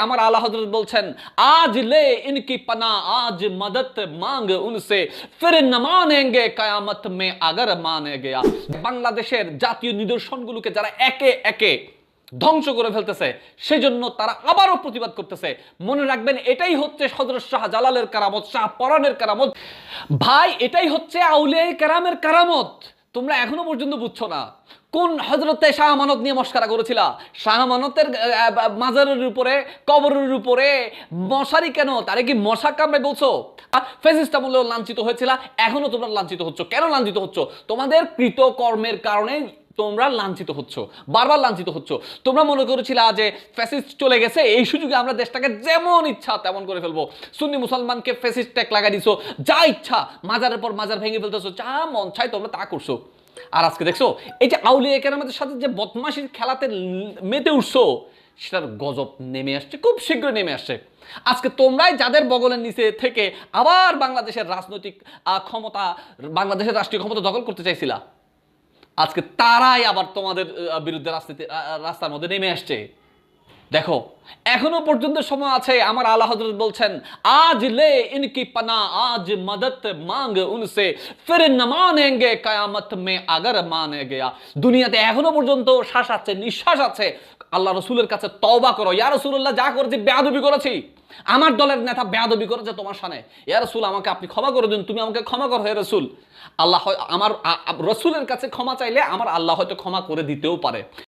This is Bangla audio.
আমার আলা হযরত বলছেন, আজ লে ইনকি পানা, আজ মদদ মাंग उनसे फिर न मानेंगे कयामत में अगर माने गया। বাংলাদেশের জাতীয় নিদর্শনগুলোকে যারা একে একে ধ্বংস করে ফেলতেছে, সেজন্য তারা আবারও প্রতিবাদ করতেছে। মনে রাখবেন, এটাই হচ্ছে হযরত শাহজালালের কারামত, শাহ পরানের কারামত। ভাই, এটাই হচ্ছে আউলিয়া কেরামের কারামত। তোমরা এখনো পর্যন্ত বুঝছো না। কোন হযরতে শাহ আমানত নিয়ে মস্করা করেছিলা? শাহ আমানতের মাজারের উপরে, কবরের উপরে মশারি কেন? তারে কি মশা কামড়ে বলছো? ফেসিস্ট আমলেও লাঞ্ছিত হয়েছিল, এখনো তোমরা লাঞ্ছিত হচ্ছ। কেন লাঞ্ছিত হচ্ছ? তোমাদের কৃতকর্মের কারণে তোমরা লাঞ্ছিত হচ্ছ, বারবার লাঞ্ছিত হচ্ছ। তোমরা মনে করেছিলা যে ফ্যাসিস্ট চলে গেছে, এই সুযোগে আমরা দেশটাকে যেমন ইচ্ছা তেমন করে ফেলবো। সুন্নি মুসলমানকে ফ্যাসিস্ট ট্যাগ লাগাই দিছো, যা ইচ্ছা মাজারের পর মাজার ভেঙে ফেলতেছো, যা মন চাই তোমরা তা করছো। আর আজকে দেখছো এই যে আউলিয়া কেরামতের সাথে যে বদমাশির খেলাতে মেতে উঠছো, সেটার গজব নেমে আসছে, খুব শীঘ্র নেমে আসছে। আজকে তোমরাই যাদের বগলের নিচে থেকে আবার বাংলাদেশের রাজনৈতিক ক্ষমতা, বাংলাদেশের রাষ্ট্রীয় ক্ষমতা দখল করতে চাইছিলা, আজকে তারাই আবার তোমাদের বিরুদ্ধে রাস্তার মধ্যে নেমে আসছে। দেখো, এখনো পর্যন্ত সময় আছে। আমার আলা হযরত বলছেন, আজ লে ইনকি পানা, আজ মদদ মাंग उनसे फिर न मानेंगे कयामत में अगर माने गया। দুনিয়াতে এখনো পর্যন্ত শ্বাস আছে, নিঃশ্বাস আছে। আল্লাহ রাসূলের কাছে তওবা করো। ইয়া রাসূলুল্লাহ, যা করেছি বেয়াদবি করেছি, আমার দলের নেতা বেয়াদবি করেছে তোমার সামনে, ইয়া রাসূল আমাকে আপনি ক্ষমা করে দিন, তুমি আমাকে ক্ষমা করো হে রাসূল। আল্লাহ আমার রাসূলের কাছে ক্ষমা চাইলে আমার আল্লাহ হয়তো ক্ষমা করে দিতেও পারে।